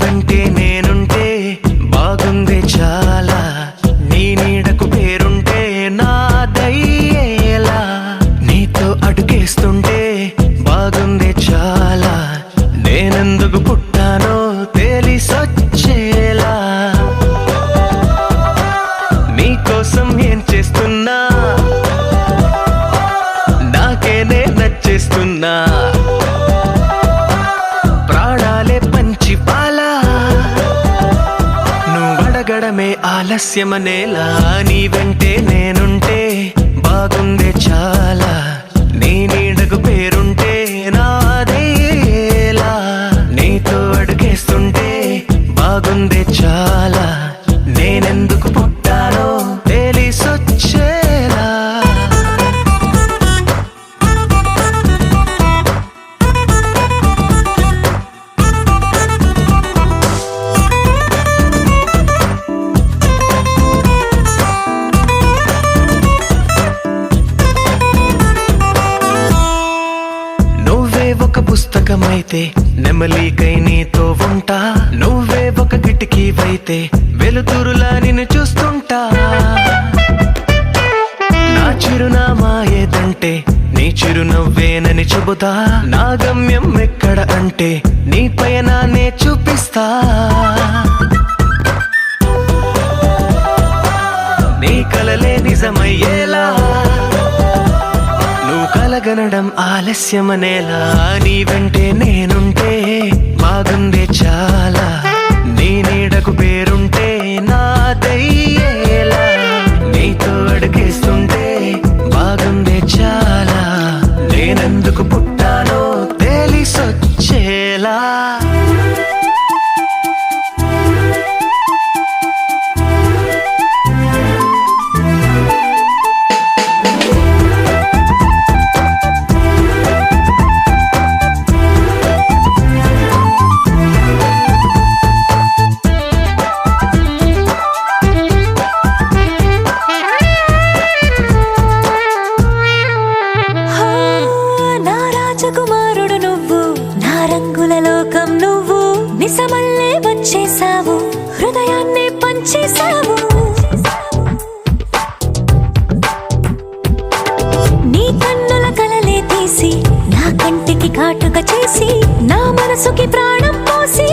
వెంటే నేనుంటే బాగుందే చాలా, నీ నీడకు పేరుంటే నాదయ్యేలా, నీతో అడుగేస్తుంటే బాగుందే చాలా, నేనెందుకు పుట్టానో తెలిసొచ్చేలా, నీకోసం ఏం చేస్తున్నా నాకే నే నచ్చేస్తున్నా, ప్రాణాలే పంచి పాలా, నువ్వడగడమే ఆలస్యమనేలా, నీ వెంటే నేనుంటే బాగుందే చాలా, నీ నీడకు పేరుంటే నాదేలా, నీతో అడుగేస్తుంటే బాగుందే చాలా, నేనెందుకు పుట్టానో తెలిసొచ్చేలా. నువ్వే ఒక పుస్తకమైతే నెమలికై నీతో ఉంటా, నువ్వే ఒక కిటికీవైతే వెలుతురులా నిన్ను చూస్తుంటా, నా చిరునామా ఏదంటే నీ చిరునవ్వేనని చెబుతా, నా గమ్యం ఎక్కడ అంటే నీ పయనాన్నే చూపిస్తా, నీ కలలే నిజమయ్యేలా, నువ్వు కలగనడం ఆలస్యమనేలా, నీ వెంటే నేనుంటే బాగుందే చాలా, నీ నీడకు పేరుంటే నాదయ్యేలా, నీతో అడుగేస్తుంటే బాగుందే చాలా, నేనెందుకు పుట్టానో తెలిసొచ్చేలా. రాజకుమారుడు నువ్వు, నా రంగుల లోకం నువ్వు, నిజమల్లే వచ్చేసావు, హృదయాన్ని పంచేసావు, నీ కన్నుల కలలే తీసి నా కంటికి కాటుక చేసి, నా మనసుకి ప్రాణం పోసి